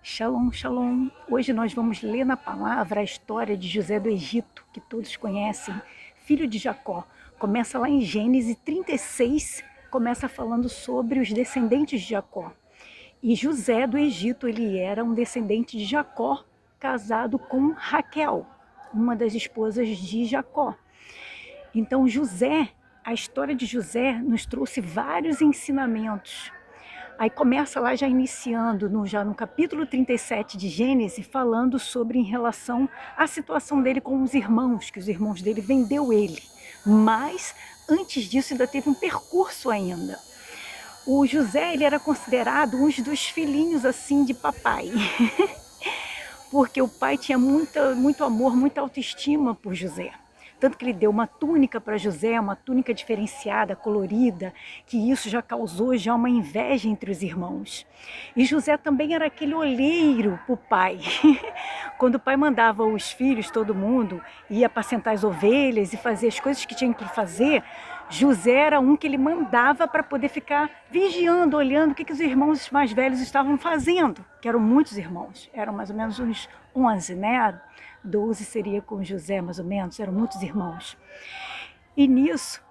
Shalom, shalom. Hoje nós vamos ler na palavra a história de José do Egito, que todos conhecem, filho de Jacó. Começa lá em Gênesis 36, começa falando sobre os descendentes de Jacó. E José do Egito, ele era um descendente de Jacó, casado com Raquel, uma das esposas de Jacó. Então a história de José nos trouxe vários ensinamentos. Aí começa lá já iniciando, já no capítulo 37 de Gênesis, falando sobre em relação à situação dele com os irmãos, que os irmãos dele vendeu ele. Mas antes disso ainda teve um percurso ainda. O José, ele era considerado um dos filhinhos assim de papai, porque o pai tinha muito amor, muita autoestima por José. Tanto que ele deu uma túnica para José, uma túnica diferenciada, colorida, que isso já causou já uma inveja entre os irmãos. E José também era aquele olheiro para o pai. Quando o pai mandava os filhos, todo mundo, ia apacentar as ovelhas e fazer as coisas que tinha que fazer, José era um que ele mandava para poder ficar vigiando, olhando o que os irmãos mais velhos estavam fazendo, que eram muitos irmãos, eram mais ou menos uns 11, né? 12 seria com José, mais ou menos, eram muitos irmãos. E nisso,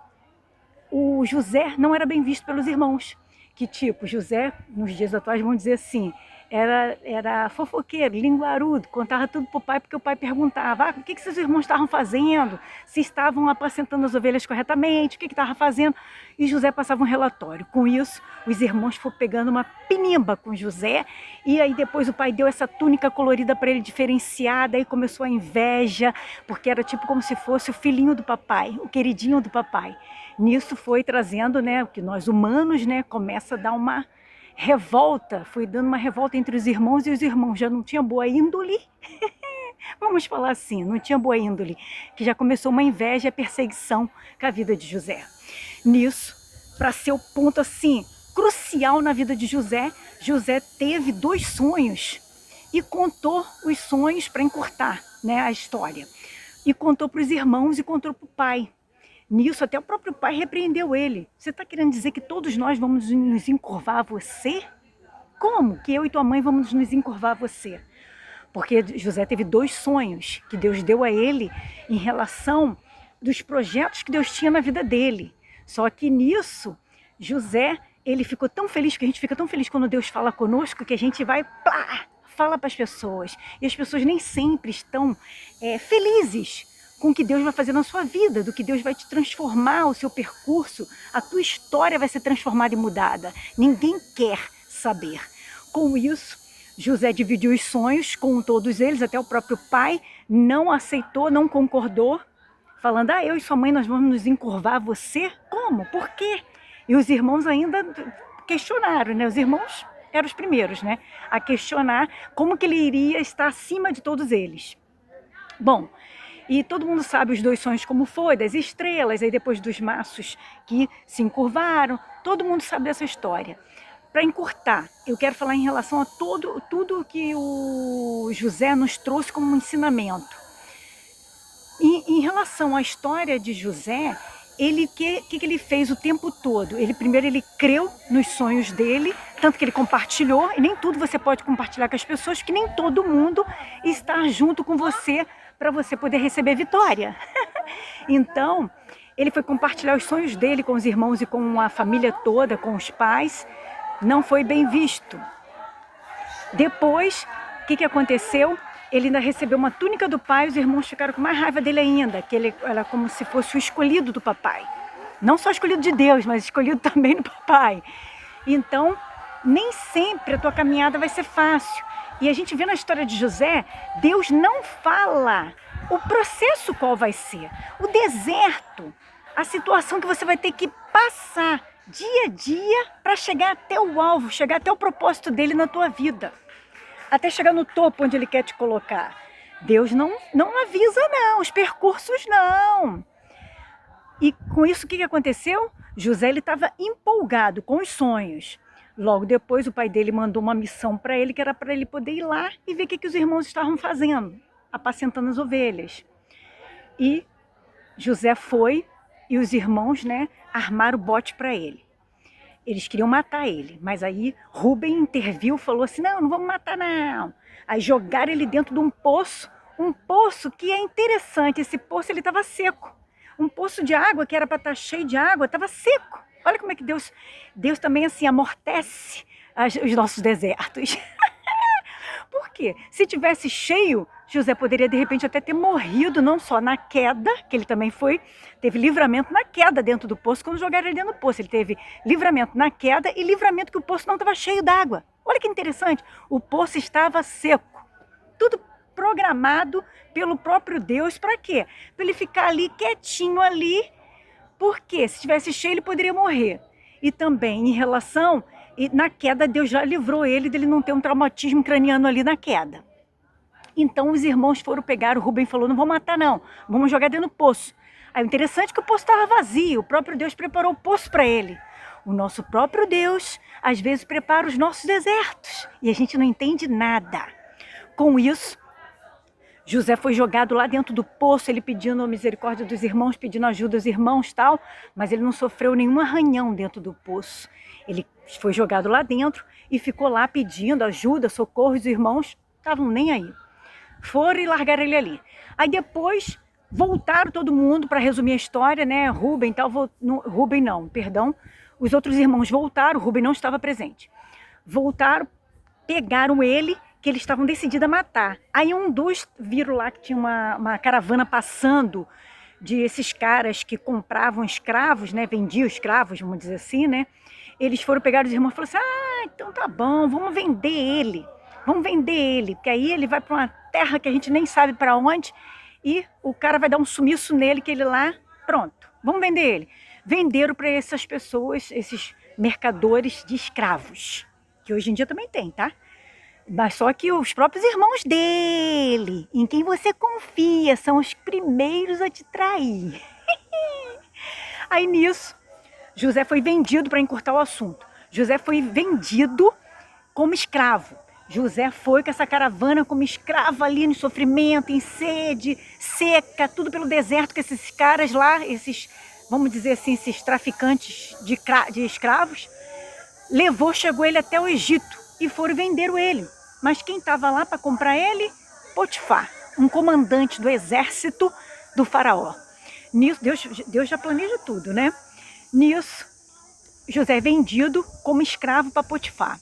o José não era bem visto pelos irmãos, que tipo, José, nos dias atuais, vamos dizer assim, era fofoqueiro, linguarudo, contava tudo para o pai, porque o pai perguntava o que seus irmãos estavam fazendo, se estavam apacentando as ovelhas corretamente, o que estava fazendo, e José passava um relatório. Com isso, os irmãos foram pegando uma pinimba com José, e aí depois o pai deu essa túnica colorida para ele, diferenciada, aí começou a inveja, porque era tipo como se fosse o filhinho do papai, o queridinho do papai. Nisso foi trazendo, né, o que nós humanos, né, começa a dar uma revolta, foi dando uma revolta entre os irmãos, e os irmãos já não tinham boa índole, vamos falar assim, não tinha boa índole, que já começou uma inveja e perseguição com a vida de José. Nisso, para ser o ponto assim, crucial na vida de José, José teve 2 sonhos e contou os sonhos para encurtar, né, a história. E contou para os irmãos e contou para o pai. Nisso, até o próprio pai repreendeu ele. Você está querendo dizer que todos nós vamos nos encurvar a você? Como que eu e tua mãe vamos nos encurvar a você? Porque José teve 2 sonhos que Deus deu a ele em relação dos projetos que Deus tinha na vida dele. Só que nisso, José, ele ficou tão feliz, que a gente fica tão feliz quando Deus fala conosco, que a gente vai, plá, fala para as pessoas. E as pessoas nem sempre estão felizes com o que Deus vai fazer na sua vida, do que Deus vai te transformar, o seu percurso, a tua história vai ser transformada e mudada. Ninguém quer saber. Com isso, José dividiu os sonhos com todos eles, até o próprio pai não aceitou, não concordou, falando, eu e sua mãe, nós vamos nos encurvar a você? Como? Por quê? E os irmãos ainda questionaram, né? Os irmãos eram os primeiros, né? A questionar como que ele iria estar acima de todos eles. Bom, e todo mundo sabe os 2 sonhos como foi, das estrelas, aí depois dos maços que se encurvaram, todo mundo sabe dessa história. Para encurtar, eu quero falar em relação a tudo que o José nos trouxe como ensinamento. E em relação à história de José, ele que ele fez o tempo todo? Primeiro ele creu nos sonhos dele, tanto que ele compartilhou, e nem tudo você pode compartilhar com as pessoas, que nem todo mundo está junto com você para você poder receber vitória. Então, ele foi compartilhar os sonhos dele com os irmãos e com a família toda, com os pais. Não foi bem visto. Depois, o que aconteceu? Ele ainda recebeu uma túnica do pai, os irmãos ficaram com mais raiva dele ainda, que ele era como se fosse o escolhido do papai. Não só escolhido de Deus, mas escolhido também do papai. Então, nem sempre a tua caminhada vai ser fácil. E a gente vê na história de José, Deus não fala o processo qual vai ser, o deserto, a situação que você vai ter que passar dia a dia para chegar até o alvo, chegar até o propósito dele na tua vida. Até chegar no topo onde ele quer te colocar. Deus não avisa não, os percursos não. E com isso o que aconteceu? José estava empolgado com os sonhos. Logo depois o pai dele mandou uma missão para ele, que era para ele poder ir lá e ver o que os irmãos estavam fazendo, apacentando as ovelhas. E José foi e os irmãos, né, armaram o bote para ele. Eles queriam matar ele, mas aí Rubem interviu, falou assim, não, não vamos matar não. Aí jogaram ele dentro de um poço que é interessante, esse poço ele estava seco. Um poço de água que era para estar cheio de água, estava seco. Olha como é que Deus também assim amortece os nossos desertos. Por quê? Se tivesse cheio, José poderia de repente até ter morrido, não só na queda, que ele também teve livramento na queda dentro do poço, quando jogaram ele dentro do poço. Ele teve livramento na queda e livramento que o poço não estava cheio d'água. Olha que interessante, o poço estava seco. Tudo programado pelo próprio Deus, para quê? Para ele ficar ali quietinho ali, porque se tivesse cheio ele poderia morrer. E também em relação, na queda Deus já livrou ele dele não ter um traumatismo craniano ali na queda. Então os irmãos foram pegar, o Rubem falou, não vamos matar não, vamos jogar dentro do poço. Aí o interessante é que o poço estava vazio, o próprio Deus preparou o poço para ele. O nosso próprio Deus, às vezes, prepara os nossos desertos e a gente não entende nada. Com isso, José foi jogado lá dentro do poço, ele pedindo a misericórdia dos irmãos, pedindo ajuda dos irmãos e tal, mas ele não sofreu nenhum arranhão dentro do poço. Ele foi jogado lá dentro e ficou lá pedindo ajuda, socorro, os irmãos estavam nem aí. Foram e largaram ele ali. Aí depois voltaram todo mundo, para resumir a história, né? Rubem tal, Rubem não, perdão. Os outros irmãos voltaram, Rubem não estava presente. Voltaram, pegaram ele, que eles estavam decididos a matar. Aí um dos viram lá que tinha uma caravana passando de esses caras que compravam escravos, né? Vendiam escravos, vamos dizer assim, né? Eles foram pegar os irmãos e falaram assim, então tá bom, vamos vender ele. Vamos vender ele, porque aí ele vai para uma terra que a gente nem sabe para onde e o cara vai dar um sumiço nele, que ele lá, pronto, vamos vender ele. Venderam para essas pessoas, esses mercadores de escravos, que hoje em dia também tem, tá? Mas só que os próprios irmãos dele, em quem você confia, são os primeiros a te trair. Aí nisso, José foi vendido, para encurtar o assunto. José foi vendido como escravo. José foi com essa caravana como escravo ali no sofrimento, em sede, seca, tudo pelo deserto, com esses caras lá, esses, vamos dizer assim, esses traficantes de escravos, chegou ele até o Egito e foram vender ele. Mas quem estava lá para comprar ele? Potifar, um comandante do exército do faraó. Nisso, Deus já planeja tudo, né? Nisso, José é vendido como escravo para Potifar.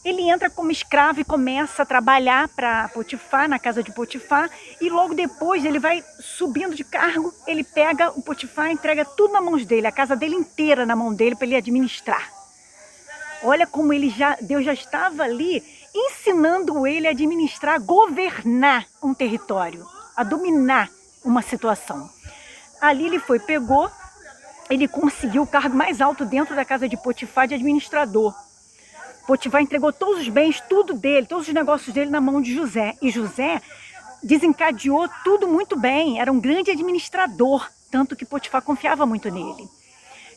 Ele entra como escravo e começa a trabalhar para Potifar, na casa de Potifar, e logo depois ele vai subindo de cargo, ele pega o Potifar, entrega tudo nas mãos dele, a casa dele inteira na mão dele para ele administrar. Olha como Deus já estava ali ensinando ele a administrar, a governar um território, a dominar uma situação. Ali ele pegou, ele conseguiu o cargo mais alto dentro da casa de Potifar, de administrador. Potifar entregou todos os bens, tudo dele, todos os negócios dele na mão de José. E José desencadeou tudo muito bem, era um grande administrador, tanto que Potifar confiava muito nele.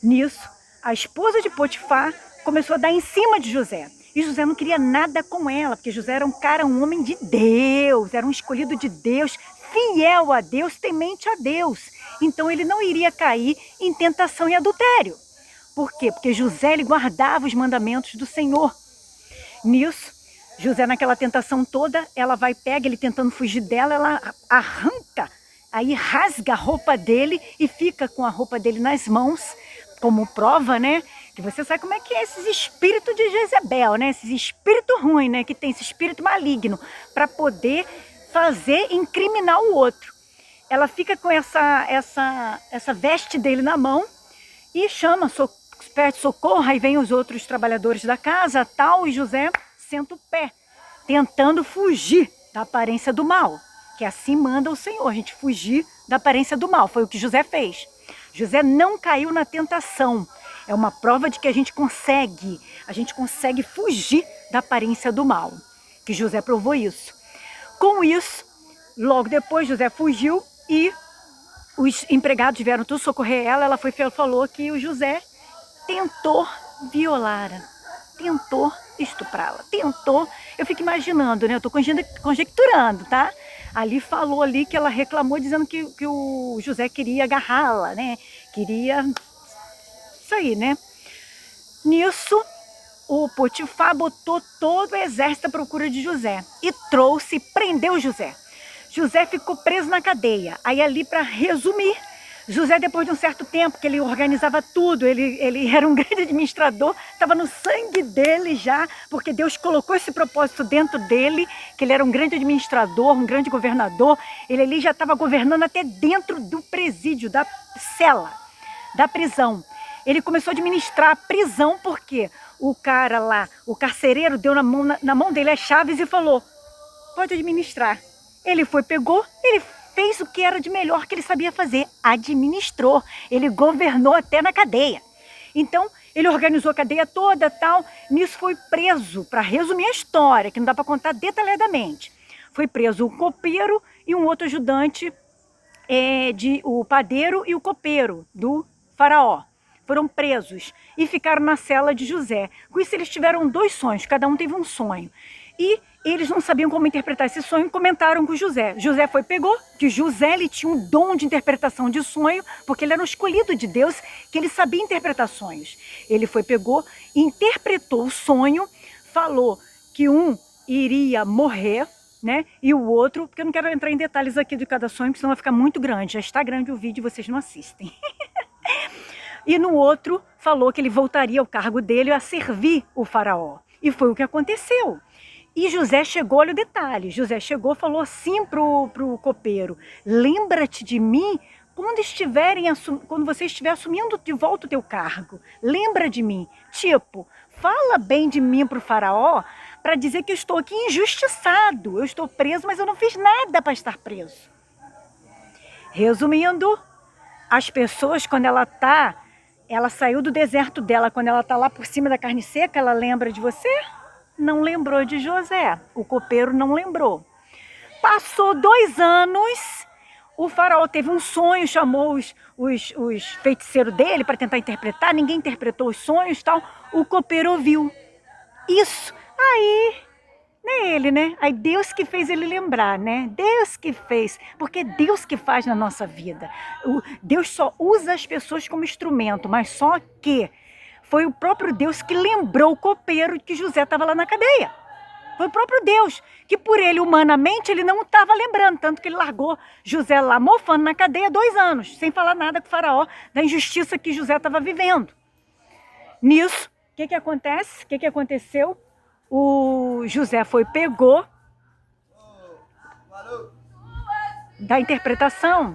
Nisso, a esposa de Potifar começou a dar em cima de José. E José não queria nada com ela, porque José era um homem de Deus, era um escolhido de Deus, fiel a Deus, temente a Deus. Então ele não iria cair em tentação e adultério. Por quê? Porque José ele guardava os mandamentos do Senhor. Nisso, José naquela tentação toda, ela pega ele tentando fugir dela, ela arranca, aí rasga a roupa dele e fica com a roupa dele nas mãos, como prova, né? Que você sabe como é que é esses espíritos de Jezebel, né? Esses espíritos ruins, né? Que tem esse espírito maligno, para poder incriminar o outro. Ela fica com essa veste dele na mão e pede socorro, aí vem os outros trabalhadores da casa, tal, e José senta o pé, tentando fugir da aparência do mal, que assim manda o Senhor, a gente fugir da aparência do mal, foi o que José fez. José não caiu na tentação, é uma prova de que a gente consegue fugir da aparência do mal, que José provou isso. Com isso, logo depois José fugiu e os empregados vieram tudo socorrer ela falou que o José tentou violá-la, tentou estuprá-la, eu fico imaginando, né? Eu estou conjecturando, tá? Ali falou ali que ela reclamou dizendo que o José queria agarrá-la, né? Queria isso aí, né? Nisso, o Potifar botou todo o exército à procura de José e trouxe e prendeu José. José ficou preso na cadeia. Aí ali, para resumir, José, depois de um certo tempo que ele organizava tudo, ele era um grande administrador, estava no sangue dele já, porque Deus colocou esse propósito dentro dele, que ele era um grande administrador, um grande governador. Ele ali já estava governando até dentro do presídio, da cela, da prisão. Ele começou a administrar a prisão porque o cara lá, o carcereiro, deu na mão dele as chaves e falou: pode administrar. Ele foi, pegou, ele fez o que era de melhor que ele sabia fazer, administrou. Ele governou até na cadeia. Então, ele organizou a cadeia toda, tal. Nisso foi preso, para resumir a história, que não dá para contar detalhadamente. Foi preso o copeiro e um outro ajudante, o padeiro e o copeiro do faraó. Foram presos e ficaram na cela de José. Com isso, eles tiveram 2 sonhos, cada um teve um sonho. E eles não sabiam como interpretar esse sonho e comentaram com José. José foi, pegou, que José ele tinha um dom de interpretação de sonho, porque ele era um escolhido de Deus, que ele sabia interpretar sonhos. Ele foi, pegou, interpretou o sonho, falou que um iria morrer, né? E o outro, porque eu não quero entrar em detalhes aqui de cada sonho, porque senão vai ficar muito grande. Já está grande o vídeo e vocês não assistem. E no outro, falou que ele voltaria ao cargo dele a servir o faraó. E foi o que aconteceu. E José chegou, olha o detalhe, José chegou e falou assim pro copeiro: lembra-te de mim quando você estiver assumindo de volta o teu cargo. Lembra de mim. Tipo, fala bem de mim pro faraó para dizer que eu estou aqui injustiçado. Eu estou preso, mas eu não fiz nada para estar preso. Resumindo, as pessoas, quando ela saiu do deserto dela, quando ela está lá por cima da carne seca, ela lembra de você? Não lembrou de José. O copeiro não lembrou. Passou 2 anos, o faraó teve um sonho, chamou os feiticeiros dele para tentar interpretar, ninguém interpretou os sonhos e tal. O copeiro ouviu. Isso. Aí, não é ele, né? Aí Deus que fez ele lembrar, né? Deus que fez, porque é Deus que faz na nossa vida. Deus só usa as pessoas como instrumento, mas só que foi o próprio Deus que lembrou o copeiro que José estava lá na cadeia. Foi o próprio Deus, que por ele, humanamente, ele não estava lembrando, tanto que ele largou José lá mofando na cadeia 2 anos, sem falar nada com o faraó, da injustiça que José estava vivendo. Nisso, o que acontece? O que aconteceu? O José foi, pegou da interpretação.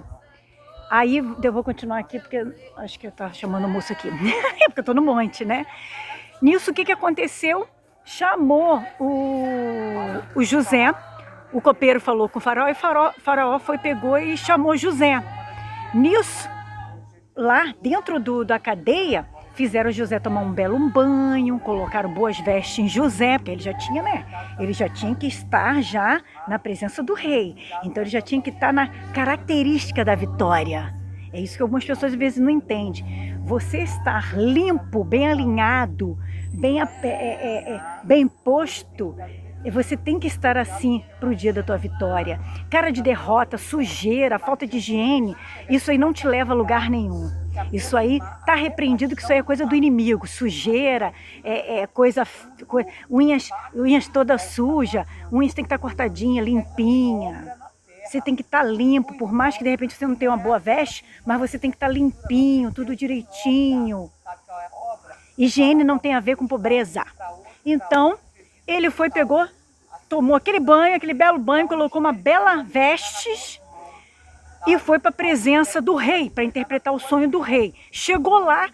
Aí eu vou continuar aqui, porque acho que eu estou chamando o moço aqui, porque eu estou no monte, né? Nisso, o que aconteceu? Chamou o José, o copeiro falou com o faraó, e o faraó foi, pegou e chamou José. Nisso, lá dentro da cadeia, fizeram José tomar um belo banho, colocaram boas vestes em José, porque ele já tinha, né? Ele já tinha que estar já na presença do rei. Então ele já tinha que estar na característica da vitória. É isso que algumas pessoas às vezes não entendem. Você estar limpo, bem alinhado, bem posto, você tem que estar assim para o dia da tua vitória. Cara de derrota, sujeira, falta de higiene, isso aí não te leva a lugar nenhum. Isso aí tá repreendido, que isso aí é coisa do inimigo. Sujeira, unhas toda suja, unhas tem que estar cortadinha, limpinha. Você tem que estar limpo, por mais que de repente você não tenha uma boa veste, mas você tem que estar limpinho, tudo direitinho. Higiene não tem a ver com pobreza. Então, ele foi, pegou, tomou aquele belo banho, colocou uma bela veste e foi para a presença do rei, para interpretar o sonho do rei. Chegou lá,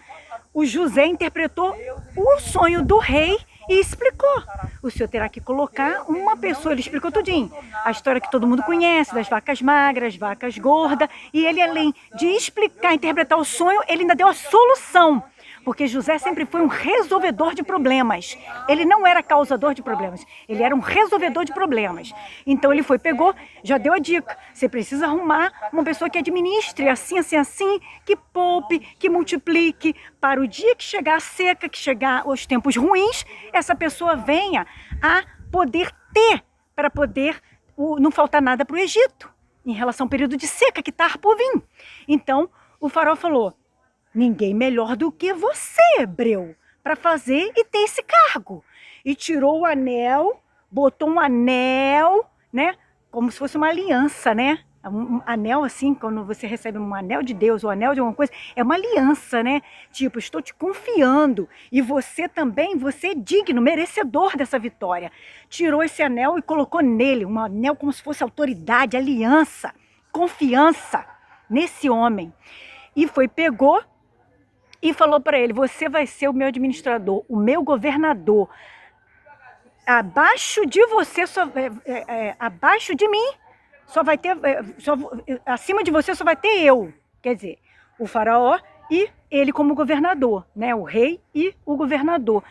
o José interpretou o sonho do rei e explicou. O senhor terá que colocar uma pessoa, ele explicou tudinho. A história que todo mundo conhece, das vacas magras, vacas gordas. E ele, além de explicar, interpretar o sonho, ele ainda deu a solução. Porque José sempre foi um resolvedor de problemas. Ele não era causador de problemas, ele era um resolvedor de problemas. Então ele foi, pegou, já deu a dica. Você precisa arrumar uma pessoa que administre assim, assim, assim, que poupe, que multiplique, para o dia que chegar a seca, que chegar os tempos ruins, essa pessoa venha a poder ter, para poder não faltar nada para o Egito, em relação ao período de seca que está por vir. Então o faraó falou: ninguém melhor do que você, hebreu, para fazer e ter esse cargo. E tirou o anel, botou um anel, né? Como se fosse uma aliança, né? Um anel assim, quando você recebe um anel de Deus, ou anel de alguma coisa, é uma aliança, né? Tipo, estou te confiando e você também, você é digno, merecedor dessa vitória. Tirou esse anel e colocou nele, um anel como se fosse autoridade, aliança, confiança nesse homem. E pegou e falou para ele, você vai ser o meu administrador, o meu governador. Abaixo de você, abaixo de mim, só vai ter, acima de você só vai ter eu. Quer dizer, o faraó e ele como governador, né? O rei e o governador.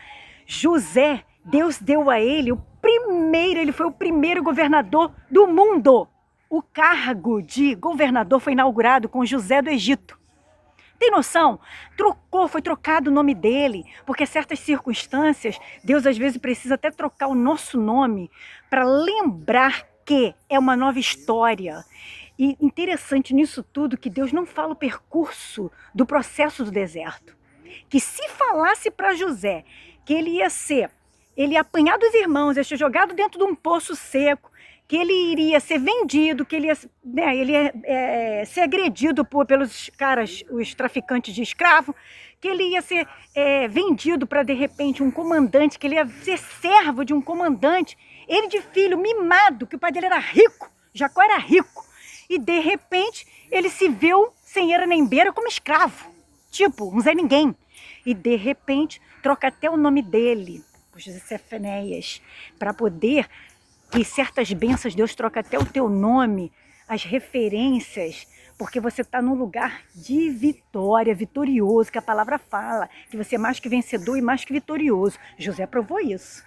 José, Deus deu a ele ele foi o primeiro governador do mundo. O cargo de governador foi inaugurado com José do Egito. Tem noção? Foi trocado o nome dele, porque certas circunstâncias, Deus às vezes precisa até trocar o nosso nome para lembrar que é uma nova história. E interessante nisso tudo que Deus não fala o percurso do processo do deserto. Que se falasse para José que ele ia apanhar dos irmãos, ia ser jogado dentro de um poço seco, que ele iria ser vendido, que ele ia ser agredido pelos caras, os traficantes de escravo, que ele ia ser vendido para, de repente, um comandante, que ele ia ser servo de um comandante, ele de filho mimado, que o pai dele era rico, Jacó era rico, e de repente ele se viu sem era nem beira como escravo, tipo, um Zé Ninguém, e de repente troca até o nome dele, José Fenéias, para poder... que certas bênçãos Deus troca até o teu nome, as referências, porque você está num lugar de vitória, vitorioso, que a palavra fala, que você é mais que vencedor e mais que vitorioso. José provou isso.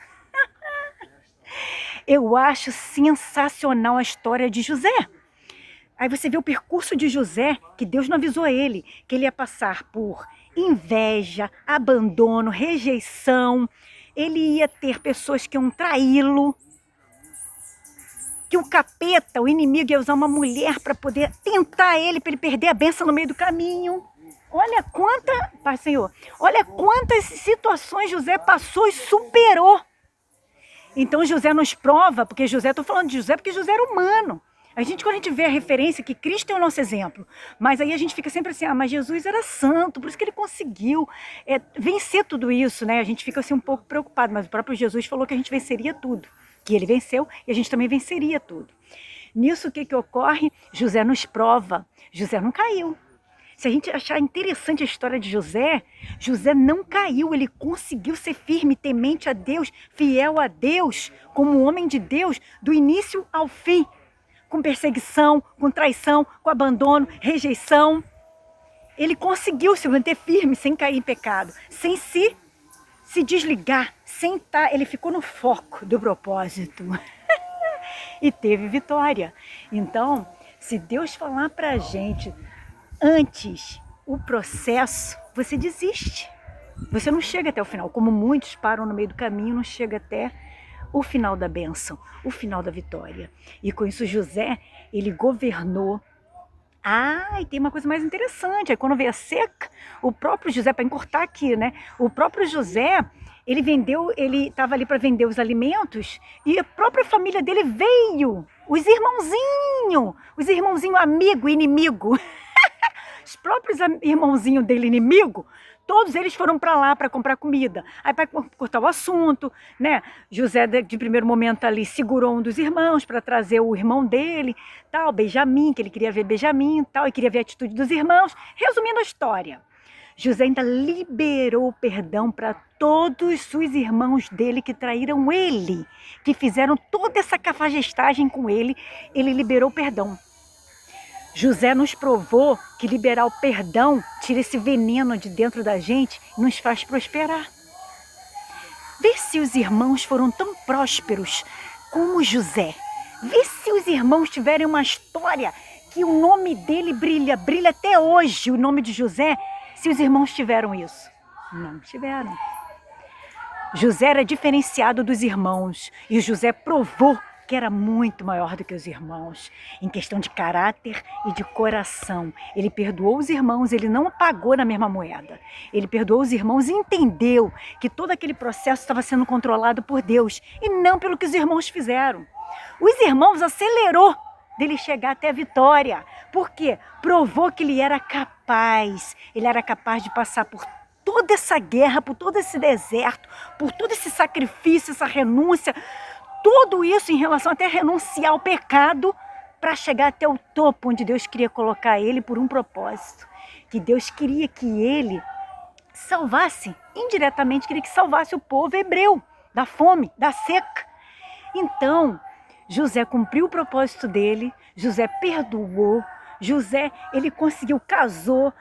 Eu acho sensacional a história de José. Aí você vê o percurso de José, que Deus não avisou a ele, que ele ia passar por inveja, abandono, rejeição, ele ia ter pessoas que iam traí-lo, que o capeta, o inimigo, ia usar uma mulher para poder tentar ele, para ele perder a bênção no meio do caminho. Olha Pai Senhor, olha quantas situações José passou e superou. Então José nos prova, porque José, estou falando de José porque José era humano. Quando a gente vê a referência que Cristo é o nosso exemplo, mas aí a gente fica sempre assim, mas Jesus era santo, por isso que ele conseguiu vencer tudo isso, né? A gente fica assim um pouco preocupado, mas o próprio Jesus falou que a gente venceria tudo, que ele venceu e a gente também venceria tudo. Nisso o que ocorre? José nos prova, José não caiu. Se a gente achar interessante a história de José, José não caiu, ele conseguiu ser firme, temente a Deus, fiel a Deus, como um homem de Deus, do início ao fim, com perseguição, com traição, com abandono, rejeição. Ele conseguiu se manter firme, sem cair em pecado, sem se desligar, ele ficou no foco do propósito e teve vitória. Então, se Deus falar para a gente antes o processo, você desiste. Você não chega até o final, como muitos param no meio do caminho, não chega até o final da bênção, o final da vitória. E com isso José, ele governou. E tem uma coisa mais interessante, aí quando veio a seca, o próprio José, para encurtar aqui, né? O próprio José, ele estava ali para vender os alimentos e a própria família dele veio, os irmãozinhos amigo e inimigo, os próprios irmãozinhos dele inimigo, todos eles foram para lá para comprar comida. Aí para cortar o assunto, né? José de primeiro momento ali segurou um dos irmãos para trazer o irmão dele, tal, Benjamim, que ele queria ver Benjamim, tal, e queria ver a atitude dos irmãos. Resumindo a história, José ainda liberou perdão para todos os irmãos dele que traíram ele, que fizeram toda essa cafajestagem com ele, ele liberou perdão. José nos provou que liberar o perdão tira esse veneno de dentro da gente e nos faz prosperar. Vê se os irmãos foram tão prósperos como José. Vê se os irmãos tiverem uma história que o nome dele brilha até hoje, o nome de José, se os irmãos tiveram isso. Não tiveram. José era diferenciado dos irmãos e José provou que era muito maior do que os irmãos, em questão de caráter e de coração. Ele perdoou os irmãos, ele não pagou na mesma moeda. Ele perdoou os irmãos e entendeu que todo aquele processo estava sendo controlado por Deus e não pelo que os irmãos fizeram. Os irmãos acelerou dele chegar até a vitória. Por quê? Provou que ele era capaz de passar por toda essa guerra, por todo esse deserto, por todo esse sacrifício, essa renúncia, tudo isso em relação até renunciar ao pecado para chegar até o topo onde Deus queria colocar ele por um propósito. Que Deus queria que ele salvasse, indiretamente queria que salvasse o povo hebreu da fome, da seca. Então, José cumpriu o propósito dele, José perdoou, José, ele conseguiu, casou,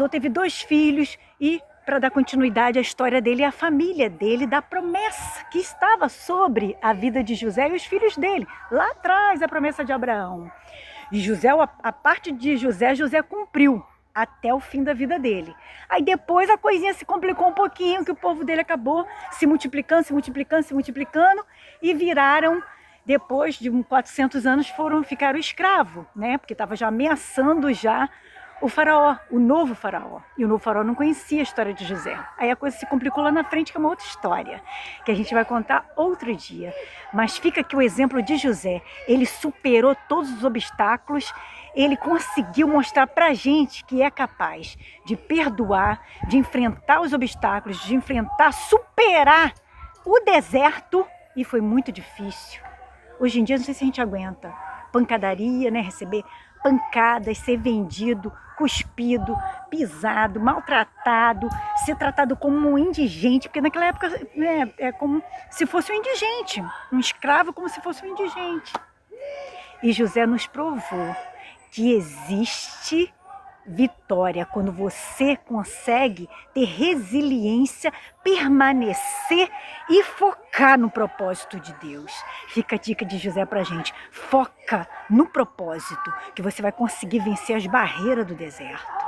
teve 2 filhos e, para dar continuidade à história dele e à família dele, da promessa que estava sobre a vida de José e os filhos dele. Lá atrás, a promessa de Abraão. E José, a parte de José, José cumpriu até o fim da vida dele. Aí depois a coisinha se complicou um pouquinho, que o povo dele acabou se multiplicando e viraram, depois de 400 anos, ficaram escravos, né? Porque estava já ameaçando já o faraó, o novo faraó. E o novo faraó não conhecia a história de José. Aí a coisa se complicou lá na frente, que é uma outra história, que a gente vai contar outro dia. Mas fica aqui o exemplo de José. Ele superou todos os obstáculos, ele conseguiu mostrar pra gente que é capaz de perdoar, de enfrentar os obstáculos, de enfrentar, superar o deserto, e foi muito difícil. Hoje em dia, não sei se a gente aguenta. Pancadaria, né? Receber pancadas, ser vendido, cuspido, pisado, maltratado, ser tratado como um indigente, porque naquela época, né, é como se fosse um indigente, um escravo como se fosse um indigente. E José nos provou que existe vitória quando você consegue ter resiliência, permanecer e focar no propósito de Deus. Fica a dica de José pra gente: foca no propósito, que você vai conseguir vencer as barreiras do deserto.